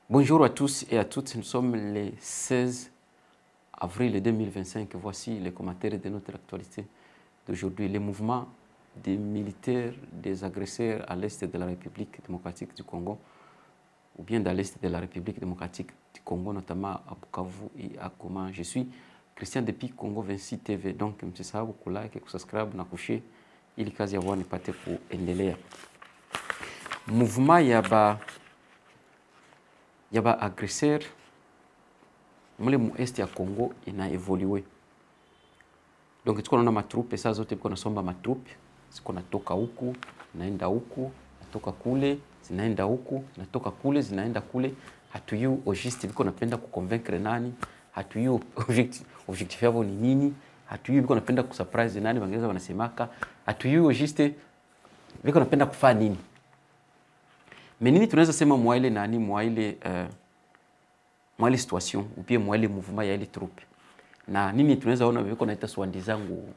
Bonjour à tous et à toutes, nous sommes le 16 avril 2025. Voici les commentaires de notre actualité d'aujourd'hui. Les mouvements des militaires, des agresseurs à l'est de la République démocratique du Congo, ou bien dans l'est de la République démocratique du Congo, notamment à Bukavu et à Goma. Je suis Christian depuis Congo 26 TV, donc msisahau kulike, kusubscribe na kushare ili kazi ya wana ipate kuendelea. Mouvement ya ba agresseur mule mu est ya Congo ina evolué. Donc tuko naona matrupe saa zote biko nasomba matrupe, ziko natoka huku, naenda huku, natoka kule, zinaenda huku, natoka kule, zinaenda kule. Hatuyu ogiste biko napenda kuconvaincre nani, hatuyu objectif yao ni nini, hatuyu biko napenda kusurprise nani, Waingereza wanasemaka, hatuyu ogiste biko napenda kufanya nini. Menini tunaweza sema mwaile nani, mwaile situation ou bien mwaile mouvement ya ile troupe. Na nini tunaweza ona biko naita swandi zangu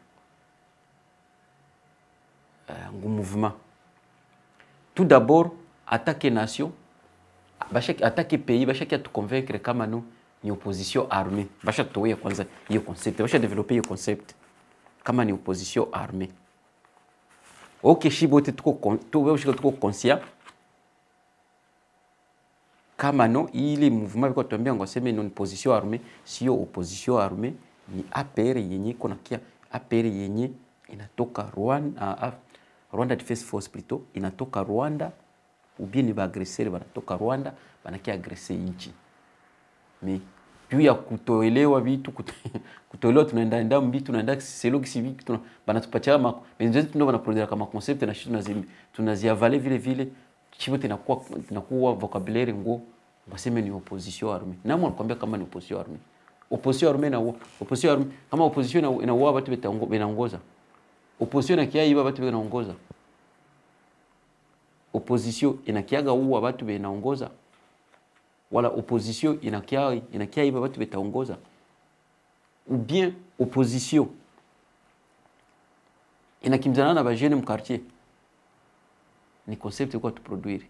mouvement. Tout d'abord, attaquer nation, attaquer pays, bashaki tu convaincre kama no ni opposition armée. Basha towe kwanza hiyo concept, basha développer hiyo concept kama ni opposition armée. OK, shibote tuko conscient kama no ili mouvement biko tuambia ngoseme ni position armée, sio opposition armée, ni APR yenye kona kia APR yenye inatoka Rwanda, Rwanda Defense Force plutôt inatoka Rwanda, ou bien ni ba agresseur wanatoka Rwanda banakia agresser nchi. Mais juu ya kutoelewa vitu kutoelewa tunaenda mbi tunaenda selo kisivi banatupatia benzetu ndio wanaproduire kama concept na shit tunaziavale vile chibote inakuwa vocabulaire ngo baseme ni opposition armée. Na mwa nakwambia kama ni opposition armée. Opposition armée na opposition armée kama opposition inaua watu benaongoza. Opposition inakiaiba watu benaongoza. Opposition inakiaga uwa watu benaongoza. Wala opposition inakiaiba watu betaongoza. Ou bien opposition inakimzana na ba jeune mu quartier. Ni concept quoi tu produire.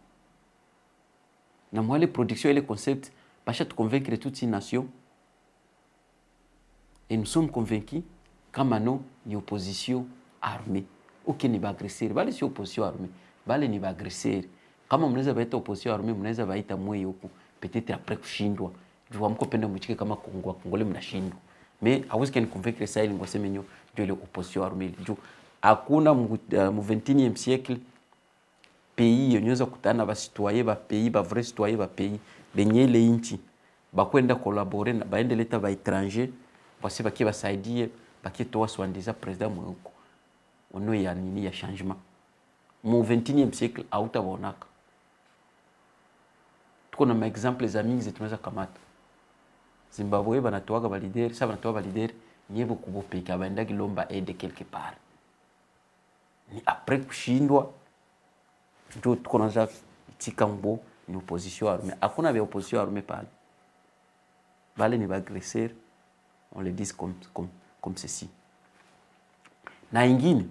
Na mwale production et concept basha tu convaincre toute une nation. Et nous sommes convaincus kama no ni opposition armée. OK ni ba agresseur, bali si opposition armée, bali ni ba agresseur. Kama mnaweza baita opposition armée, mnaweza baita mwe huko peut-être après kushindwa. Jua mko penda mchike kama Kongole mnashindwa. Mais hawezi kani convaincre ça ili ngoseme nyo ndio ile opposition armée. Juu hakuna mu 21e siècle pays yonyeza kutana ba citoyen ba pays ba vrai citoyen ba pays benye le inchi bakwenda collaborer na baende leta ba étranger basi bakie basaidie bakie toa swandiza president mweko ono ya nini ya changement mu 21e siècle autabonaka. Tuko na exemple za mingi tunaweza kamata. Zimbabwe banatoaga ba leader, sasa banatoa ba leader nyebo kubopeka baenda kilomba aide quelque part. Ni après kushindwa ndio tuko naanza tika mbo ni opposition armée. Hakuna vya opposition armée pale. Bale ni ba agresseur, on le dit comme ceci. Na ingine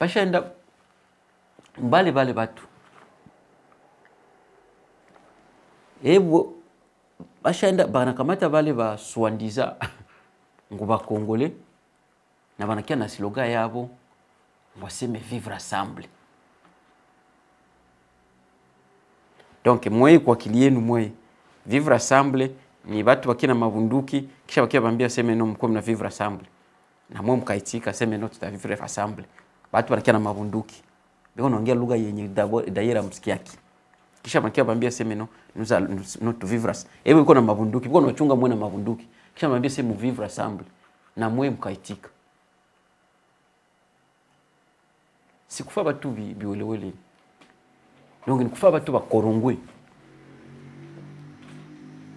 bashaenda mbali batu. Ebo bashaenda banakamata bale ba swandiza nguba Congolais na banakia na slogan yabo waseme vivre ensemble. Donc mwe kwa kilienu mwe vivre ensemble ni watu wakina mabunduki kisha wakia bambia sema no mko mna vivre ensemble. Na mwe mkaitika sema no tuta vivre ensemble. Watu wanakia na mabunduki. Biko naongea lugha yenye daira msikiaki. Kisha wakia bambia sema no no tu vivre. Hebu iko na mabunduki, biko unachunga mwe na mabunduki. Kisha bambia sema vivre ensemble. Na mwe mkaitika. Sikufa batu biolewele. Donc il faut pas tout korongwe.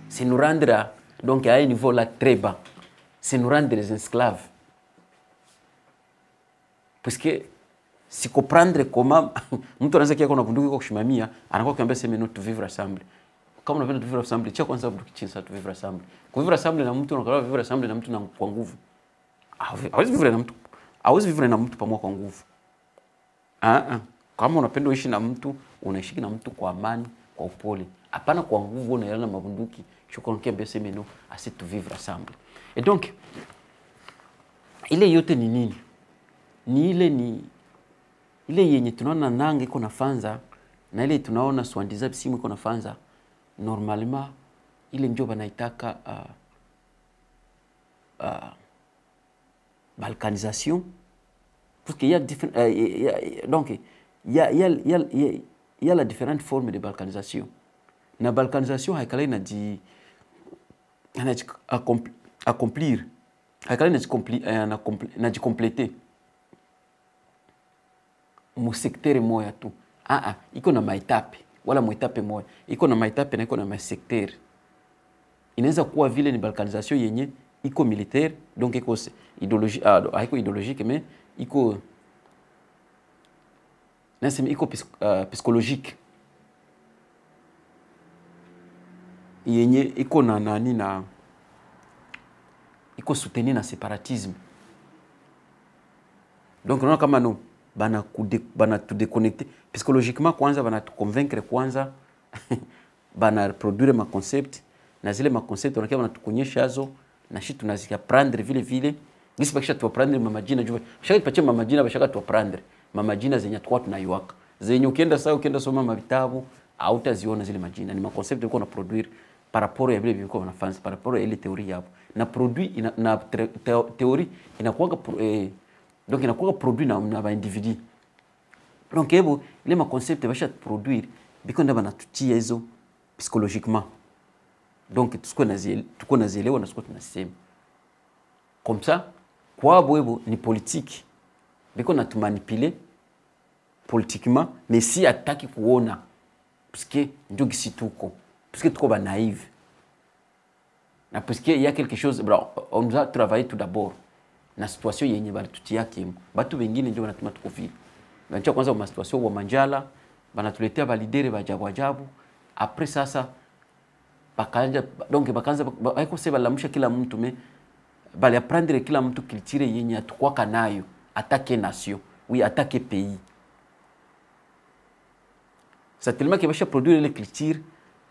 C'est nous rendre donc à un niveau là très bas. C'est nous rendre des esclaves. Parce que si comprendre comment mtu anaweza kia kuna bunduki kwa kushimamia anakuwa kiambia sema no tu vivre ensemble. Kama unapenda tu vivre ensemble, cha kwanza bunduki chini sa tu vivre ensemble. Kuvivre ensemble na mtu unakala vivre ensemble na mtu na kwa nguvu. Hawezi vivre na mtu. Hawezi vivre na mtu pamoja kwa nguvu. Kama unapenda uishi na mtu, unaishi na mtu kwa amani, kwa upole. Hapana kwa nguvu na yana mabunduki. Chokonokia mbese meno assez tout vivre ensemble. Et donc ile yote ni nini? Ni ile yenye tunaona nanga iko nafanza na ile tunaona swandiza bisimu iko nafanza normalement ile ndio banaitaka balkanisation, parce qu'il y a donc il y a la différentes formes de balkanisation. Na balkanisation haikala accomplir haikala na compléter mu secteur moya tu. Iko na maetape wala muetape moya. Iko na maetape na iko na secteur. Inaweza kuwa vile ni balkanisation yenye iko militaire, donc iko idéologie haiko idéologique mais iko psychologique. Yenye iko na nani na iko soutenir na séparatisme. Donc on a kama no bana tu déconnecter psychologiquement kwanza, bana tu convaincre kwanza bana produire ma concept na zile ma concept wanakia bana tukonyesha hazo na shi tunazika prendre vile ngisi bakisha tu prendre mama jina jua shaka tupatie mama jina bashaka tu prendre mama jina zenye tukwa tunaiwaka zenye ukienda soma mavitabu hautaziona zile majina. Ni ma concept yako na produire par rapport ya vile viko wanafanya, par rapport ya ile théorie yao na produit na théorie inakuwa donc inakuwa produit na ba individu. Donc ebo ile ma concept basha produire biko ndaba natutia hizo psychologiquement. Donc tuko nazielewa na tuko tunasema comme ça kwa boebo ni politique biko na tumanipuler politiquement, mais si ataki kuona parce que ndio gisi tuko, parce que tuko ba naïve na parce que il y a quelque chose. On doit travailler tout d'abord na situation yenye bali tutia kimu batu wengine ndio wanatuma tuko vile. Ndio kwanza ma situation wa manjala banatuletea validere bajabu. Après sasa bakanja donc bakanza haiko sema lamusha kila mtu mais bali apprendre kila mtu culture yenye atakuwa kanayo, attaquer nation, oui attaquer pays. C'est tellement que basha produire ile culture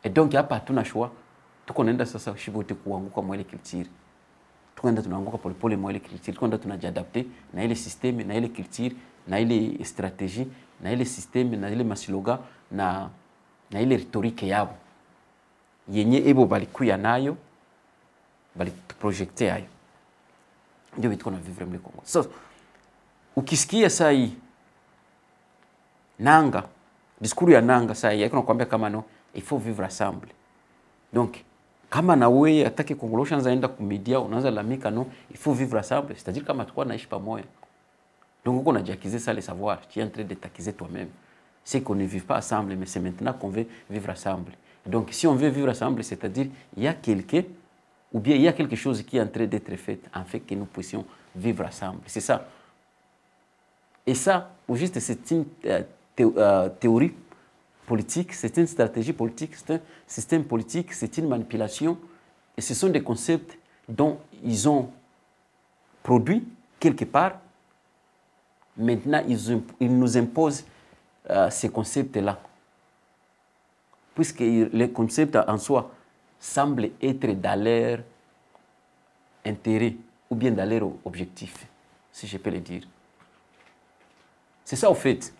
et donc hapa hatuna choix. Tuko naenda sasa shibote kuanguka mwa ile culture. Tukaenda tunaanguka polepole mwa ile culture. Tukaenda tunajiadapter na ile systeme na ile culture na ile stratégie na ile systeme na ile maslogan na ile rhétorique yabo yenye ebo balikuya nayo bali projecter yayo. Ndio vitu kuna vivre mle Kongo. So ukisikia saa hii nanga discours ya nanga saa hii nakwambia kama no il faut vivre ensemble. Donc kama na wewe ataki Congolais anaanza ku media unaanza lamika no il faut vivre ensemble, c'est-à-dire kama tukua naishi pamoja. Donc uko unajiakize ça le savoir, tu es en train de t'acquiser toi-même. C'est qu'on ne vit pas ensemble, mais c'est maintenant qu'on veut vivre ensemble. Donc si on veut vivre ensemble, c'est-à-dire il y a quelqu'un ou bien il y a quelque chose qui est en train d'être fait en fait que nous puissions vivre ensemble. C'est ça. Et ça, au juste c'est une théorie politique, c'est une stratégie politique, c'est un système politique, c'est une manipulation. Et ce sont des concepts dont ils ont produit quelque part. Maintenant, ils nous imposent ces concepts-là. Puisque les concepts en soi semblent être dans leur intérêt ou bien dans leur objectif, si je peux le dire. C'est ça au fait.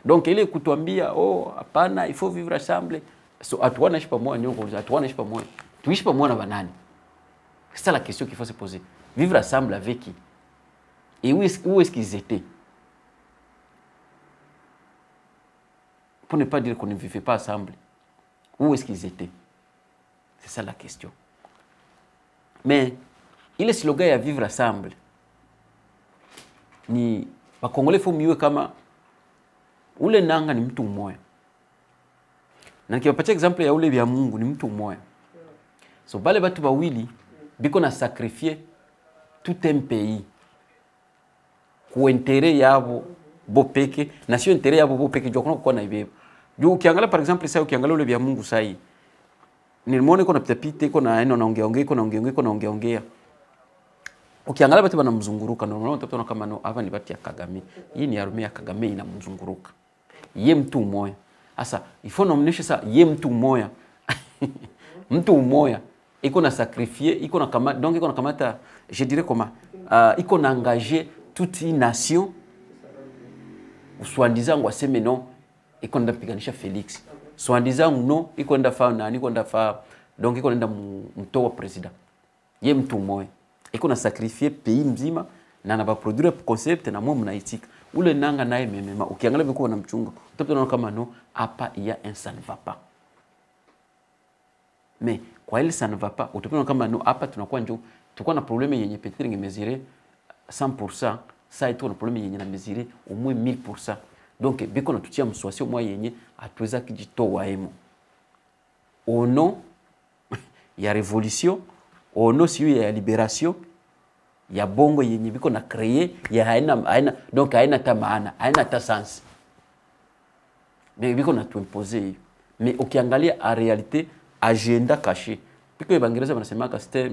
Donc, il est kutuambia, oh, hapana, il faut vivre ensemble. So, atuwa naishi pamoja nyongo, atuwa naishi pamoja. Tuishi pamoja na banani? C'est ça la question qu'il faut se poser. Vivre ensemble avec qui? Et où est-ce qu'ils étaient? Pour ne pas dire qu'on ne vivait pas ensemble. Où est-ce qu'ils étaient? C'est ça la question. Mais, il est slogan ya vivre ensemble. Ni, Wakongole faut mieux kama ule nanga ni mtu mmoja. Na nikiwapatia example ya ule vya Mungu ni mtu mmoja. So bale batu bawili biko na sacrifier tout un pays ku intérêt yabo bo peke na sio intérêt yabo bo peke joko kwa na ibeba. Juu ukiangalia par exemple sasa ukiangalia ule vya Mungu sasa hii nilimwona iko na pitapita iko na naongea. Ukiangalia batu bana mzunguruka normalement utaona kama no hapa ni bati ya Kagame. Hii ni armée ya Kagame inamzunguruka. Ye mtu mmoja. Asa il faut nomnesha sa ye mtu moya. Mtu moya iko na sacrifier, iko na kamata, donc iko na kamata, je dirais comment, iko na engager toute une nation. Soi-disant ngwa seme non, iko nda piganisha Felix. Soi-disant non, iko nda fa nani, iko nda fa, donc iko nda mtoa president. Ye mtu moya iko na sacrifier pays mzima na na ba produire concept na mwa mnaitika. Ule nanga naye memema ukiangalia biko na mchunga utaona kama no hapa il y a un ça ne va pas. Mais kwa ile ça ne va pas utaona kama no hapa tunakuwa njo tukua na problème yenye peut-être ngemezirer 100%, ça ito na problème yenye na mezirer au moins 1000%. Donc biko na tutia mswasi mwa yenye atuweza kujitoa hemo. Au nom ya révolution, au nom si ya libération, ya bongo yenye biko na créer ya haina donc haina ta maana, haina ta sens. Mais biko na tuimposer. Mais ukiangalia en réalité agenda caché. Biko evangelisa wanasema que c'était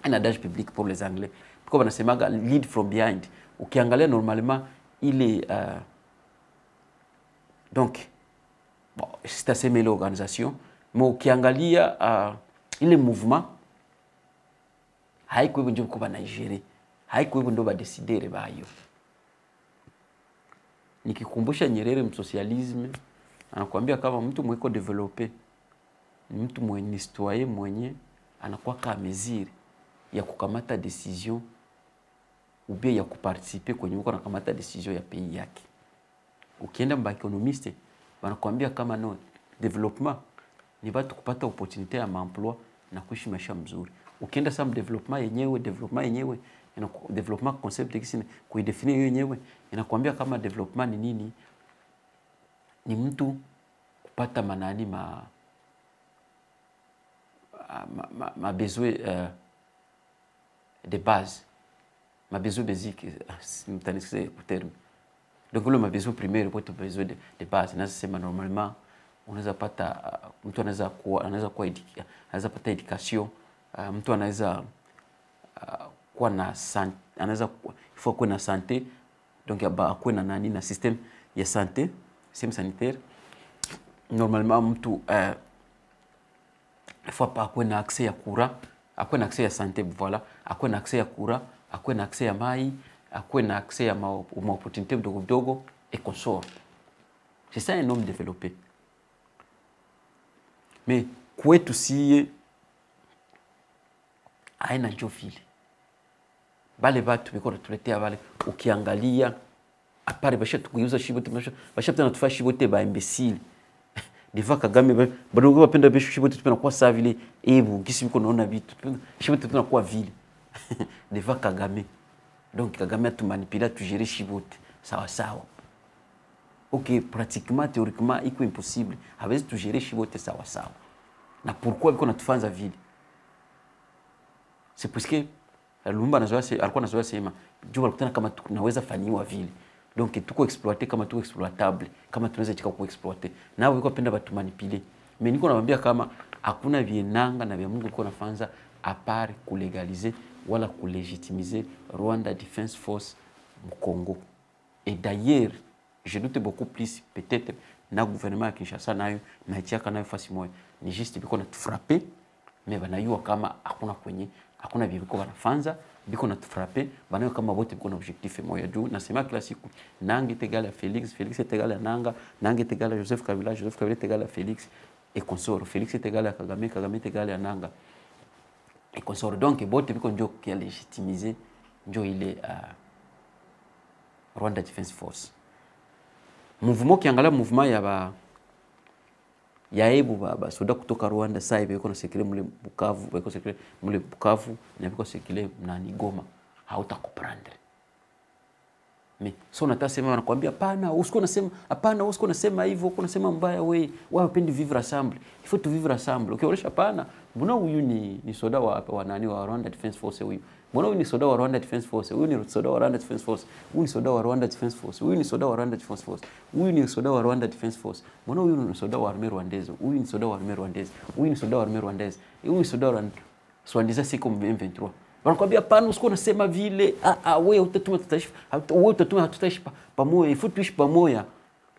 un adage public pour les anglais. Biko wanasema lead from behind. Ukiangalia normalement il est donc bon, c'est assez mêlé l'organisation, mais ukiangalia il est mouvement haiko hivyo ndio kwa Nigeria, haiko hivyo ndio ba decidere bayo. Nikikumbusha Nyerere msocialisme anakuambia kama mtu mweko developer ni mtu mwenye citoyen mwenye anakuwa kama mesure ya kukamata decision ou bien ya kuparticiper kwenye uko anakamata decision ya pays yake. Ukienda mba economiste wanakuambia kama no development ni watu kupata opportunity ya emploi na kuishi maisha mzuri. Ukienda some development yenyewe development concept kisine kuidefinir yenyewe inakuambia kama development ni nini, ni mtu kupata manani ma besoin de base, ma besoin basique, mtanisise ku terme. Donc le ma besoin primaire pour te besoin de base na sema normalement unaweza pata mtu anaweza pata education, mtu anaweza kuwa na anaweza il faut kuwa na santé, donc akuwe na nani na système ya santé, système sanitaire. Normalement mtu il faut pas akuwe na accès ya courant, akuwe na accès ya santé, voilà, akuwe na accès ya courant, akuwe na accès ya mai, akuwe na accès ya opportunité mdogo et consort. C'est ça un homme développé. Mais kwetu siye haina njo vile. Bale batu biko tuletea bale ukiangalia apare basha tukuyuza shibote basha tena tufa shibote ba imbecile. Diva Kagame bado bapenda beshu shibote tupena kwa saa vile ebu gisi biko naona vitu shibote tupena kwa vile. Diva Kagame. Donc Kagame a tout manipulé, tout géré shibote. Sawa sawa. Ok, pratiquement, théoriquement, il est impossible. Avec tout gérer shibote sawa sawa. Na pourquoi biko natufanza vile? C'est parce que Lumumba alikuwa nazoea sema juu walikutana kama tunaweza fanyiwa vile. Donc tuko exploiter kama tuko exploitable, kama tunaweza chika ku exploiter. Nao wiko penda batu manipuler. Mais niko nawaambia kama hakuna vienanga na vya Mungu liko nafanza à part kulégaliser wala kulégitimiser Rwanda Defense Force au Congo. Et d'ailleurs, je doute beaucoup plus peut-être na gouvernement ya Kinshasa nayo na tiaka nayo fasi moja. Ni juste biko na frapper, mais banayua kama hakuna biko banafanza, biko na frapper, banayo kama wote biko na objectif moja juu. Nasema kila siku Nanga est égal à Félix, Félix est égal à Nanga, Nanga est égal à Joseph Kabila, Joseph Kabila est égal à Félix et consort. Félix est égal à Kagame, Kagame est égal à Nanga et consort. Donc bote biko ndio qui a légitimisé ndio ile Rwanda Defense Force. Mouvement kiangalia mouvement ya ebu baba soda kutoka Rwanda sasa hivi kuna sekile mule Bukavu, bako sekile mule Bukavu na bako sekile nani Goma, hautakuprendre. Mais so natasema wanakuambia hapana, usiko nasema hapana, usiko nasema hivyo, uko nasema mbaya wewe wapendi vivre ensemble. Il faut tout vivre ensemble. Ukionyesha hapana, mbona huyu ni soda wa nani wa Rwanda Defense Force huyu? Mbona huyu ni soda wa Rwanda Defense Force? Huyu ni soda wa Rwanda Defense Force. Huyu ni soda wa Rwanda Defense Force. Huyu ni soda wa Rwanda Defense Force. Huyu ni soda wa Rwanda Defense Force. Mbona huyu ni soda wa armée rwandaise? Huyu ni soda wa armée rwandaise. Huyu ni soda wa armée rwandaise. Huyu ni soda wa Rwanda c'est comme M23. Wanakuambia hapana, usiko nasema vile. Wewe utatuma tutaishi. Wewe utatuma tutaishi pamoja. Il faut tuishi pamoja.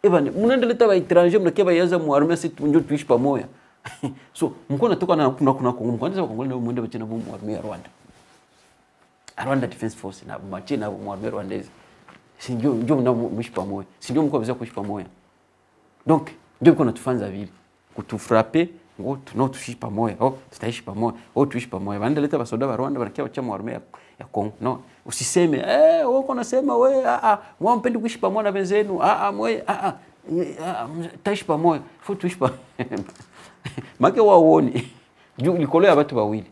Ebane, mnaendeleta ba étranger mnakia ba yaza mu armée si ndio tuishi pamoja. So, mko natoka na kuna Kongo, mko anza Kongo na mwende bachana mu armée ya Rwanda. Rwanda Defense Force na machina mu armée rwandaise. Si ndio mnaishi pamoja. Si ndio mko waweza kuishi pamoja. Donc, ndio mko natufanza vile. Kutufraper, ngo tuishi pamoja. Oh, tutaishi pamoja. Oh, tuishi pamoja. Wanaendeleta basoda ba Rwanda wanakia wacha mu armée ya Kongo. No. Usiseme wewe uko unasema wewe mwa mpendi kuishi pamoja na wenzenu. Mwe taishi pamoja. Faut tuishi pamoja. Make waone. Juu likolo ya watu wawili.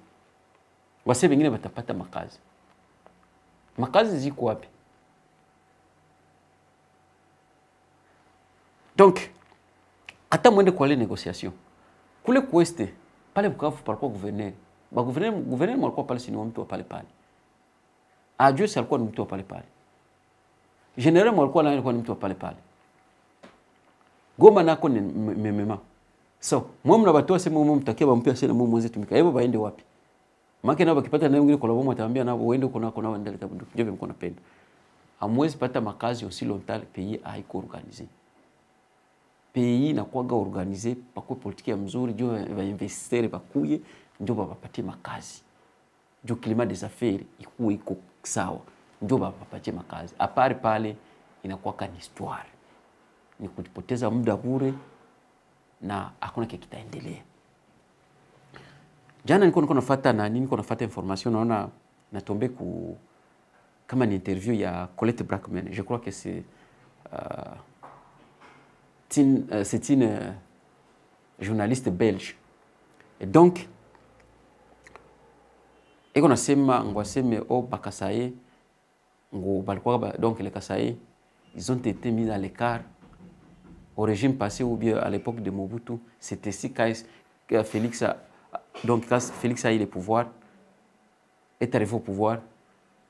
Wase wengine watapata makazi. Makazi ziko wapi? Donc hata mwende kwa ile négociation. Kule kueste pale Bukavu palikuwa gouverneur. Ba gouverneur walikuwa pale si ni mtu wa pale pale. Adieu alikuwa ni mtu wa pale pale. General alikuwa naye alikuwa ni mtu wa pale pale. Goma nako ni memema. So, mwa mnabatoa sema mwa mtakia bampia sana mwa mwanze tumika. Hebu baende wapi? Maana nao bakipata nayo ngine kwa bomo ataambia nao uende kuna waendelee tabu. Ndio mko napenda. Hamwezi pata makazi aussi longtemps pays haiko organisé. Pays na kuaga organisé pakwe politique mzuri ndio va investir bakuye ndio bapatie makazi. Ndio climat des affaires iko sawa. Ndio bapatie makazi. Apari pale inakuwa kama histoire. Ni kujipoteza muda bure na hakuna kitu kitaendelea. Jana niko nafuata na nini, niko nafuata information naona natombe kama ni interview ya Colette Brackman. Je crois que c'est une journaliste belge. Et donc eko nasema ngwaseme bakasaye ngo balikuwa donc les Kasaye ils ont été mis à l'écart au régime passé ou bien à l'époque de Mobutu. C'était si quand Félix a eu le pouvoir, est arrivé au pouvoir,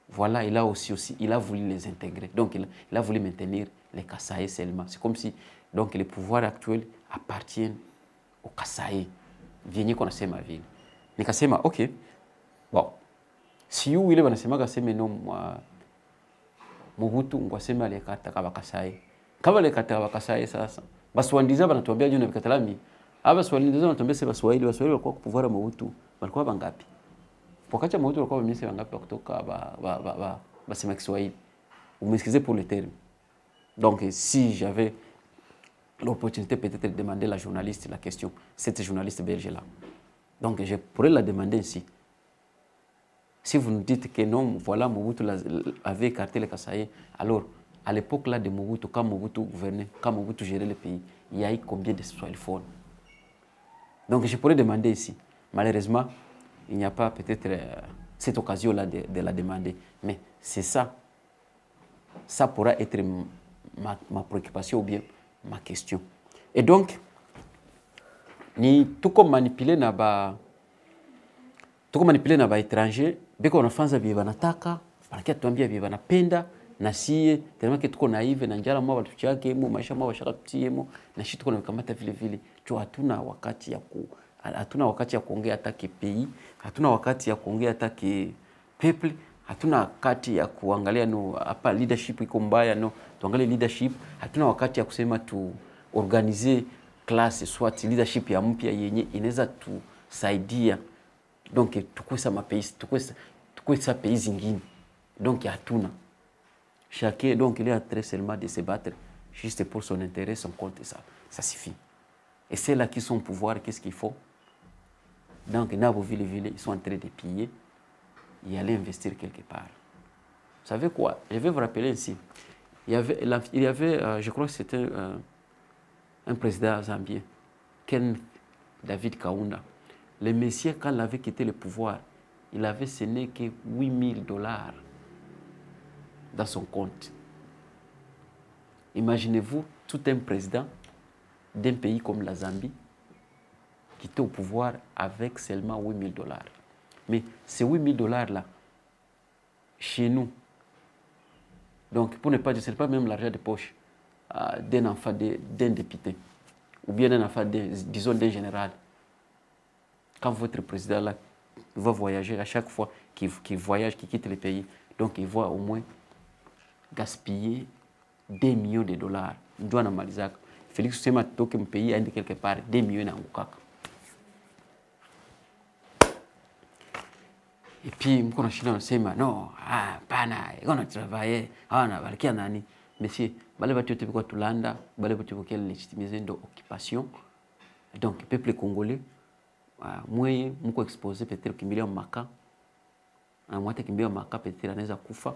voilà, il a voulu les intégrer. Donc il a voulu maintenir les Kasaye seulement. C'est comme si donc les pouvoirs actuels appartiennent aux Kasaye. Vienye qu'on a sema ville. Nikasema OK. Bon. Si you ile banasema kaseme no Mobutu ngwasema le kata ka Kasaye. Kama le kata ka Kasaye sasa. Baswandiza banatuambia juu na bikatalami. Aba Swahili wanatuambia sasa Waswahili walikuwa kwa pouvoir Mobutu. Walikuwa bangapi? Wakati Mobutu walikuwa ministre wangapi kutoka basema Kiswahili. Vous m'excusez pour le terme. Donc si j'avais l'opportunité peut-être de demander à la journaliste la question, cette journaliste belge-là. Donc je pourrais la demander ainsi. Si vous nous dites que non, voilà, Mobutu avait écarté les Kasaye, alors à l'époque là de Mobutu, quand Mobutu gouvernait, quand Mobutu gérait le pays, il y a eu combien de Swahilophones? Donc je pourrais demander ici. Malheureusement, il n'y a pas peut-être cette occasion-là de la demander. Mais c'est ça. Ça pourra être ma préoccupation ou bien ma question. Et donc, ni tout comme manipuler na ba étranger, beko wanafanza bie banataka, banakia tuambia bie banapenda na sie tellement que tuko naive na njala mwa watu chake mu maisha mwa washaka tutiemo na shi tuko nakamata vile vile tu hatuna wakati ya kuongea hata pays, hatuna wakati ya kuongea hata people, hatuna wakati ya kuangalia no hapa leadership iko mbaya no tuangalie leadership, hatuna wakati ya kusema tu organiser classe soit leadership ya mpya yenye inaweza tusaidia donc tukwesa mapais tukwesa pays zingine donc hatuna chacun donc il est en train seulement de se battre juste pour son intérêt, son compte et ça suffit. Et c'est là qui sont au pouvoir, qu'est-ce qu'il faut? Donc Nabo Ville, ils sont en train de piller et aller investir quelque part. Vous savez quoi? Je vais vous rappeler ici. Il y avait je crois que c'était un président zambien, Ken David Kaunda. Le monsieur, quand il avait quitté le pouvoir, il avait ce n'est que $8,000 dans son compte. Imaginez-vous tout un président d'un pays comme la Zambie qui était au pouvoir avec seulement $8,000. Mais ces $8,000 là, chez nous, donc pour ne pas dire, ce n'est pas même l'argent de poche d'un enfant, d'un député, ou bien d'un enfant, disons d'un général. Quand votre président là va voyager, à chaque fois qu'il voyage, qu'il quitte le pays, donc il voit au moins gaspiller 2 millions de dollars ndio anamalizaka. Felix kusema toke mpei aende quelque part 2 millions inaangukaka. Et puis mko na shida unasema no, pana, gonna travailler, na balikia nani? Monsieur, bale batu yote biko tulanda, bale batu biko légitimiser ndo occupation. Donc peuple congolais mweye mko exposé peut-être kimbilia maka. Na mwata kimbilia maka peut-être anaweza kufa.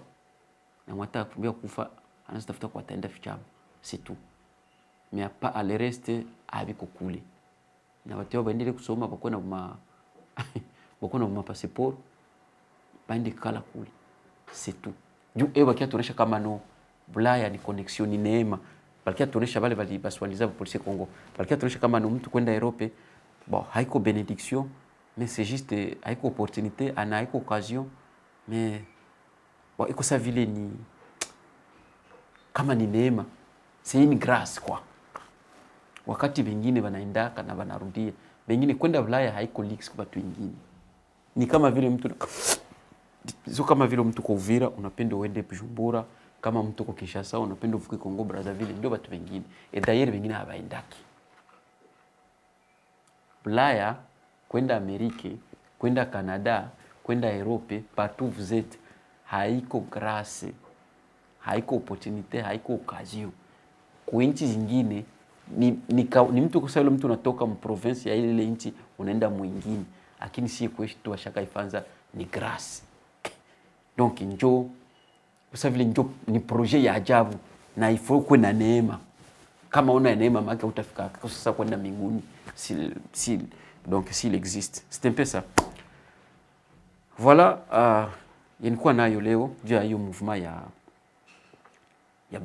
Na mwata kimbilia kufa anaweza tafuta kwa ataenda fichama. C'est tout. Mais pas à le reste abiko kule. Na watu wao baendele kusoma bakwe na ma passeport. Baende kala kule. C'est tout. Juu bakia tuonesha kama no Bulaya ni connexion ni neema. Bakia tuonesha wale baswaliza polisi Kongo. Bakia tuonesha kama no mtu kwenda Europe. Bon, haiko bénédiction, mais c'est juste haiko opportunité, ana haiko occasion, mais bon, iko sa vile ni kama ni neema. C'est une grâce quoi. Wakati wengine wanaendaka na wanarudia. Wengine kwenda Bulaya haiko leaks kwa watu wengine. Ni kama vile mtu sio kama vile mtu kwa Uvira unapenda uende Bujumbura, kama mtu kwa Kinshasa unapenda uvuke Kongo Brazzaville, ndio watu wengine. Et d'ailleurs wengine hawaendaki. Bulaya, kwenda Amerika, kwenda Canada, kwenda Europe, partout vous êtes, haiko grâce, haiko opportunité, haiko occasion. Kwa nchi zingine ni mtu kusema mtu unatoka mprovince ya ile nchi unaenda mwingine, lakini si kwetu tu washaka ifanza ni grâce. Donc njo usavile njo ni projet ya ajabu na ifo kuwe na neema. Kama una neema maka utafika kwa sasa kwenda mbinguni donc s'il existe. C'est un peu ça. Voilà, yenikuwa nayo leo juu ya hiyo mouvement ya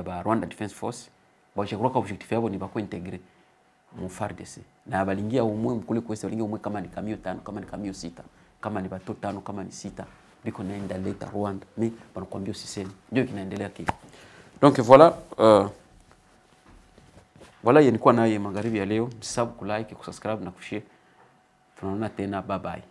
ba Rwanda Defense Force. Bon, je crois que objectif yabo ni bako intégrer mu FARDC. Na balingia umwe mkule kwese balingia umwe kama ni kamio 5, kama ni kamio 6, kama ni bato 5, kama ni 6. Biko naenda leta Rwanda. Mais banakuambia usiseme. Ndio kinaendelea kile. Donc voilà, voilà yenikuwa nayo magharibi ya leo. Msisahau kulike, kusubscribe na kushare. Tunaona tena, bye bye.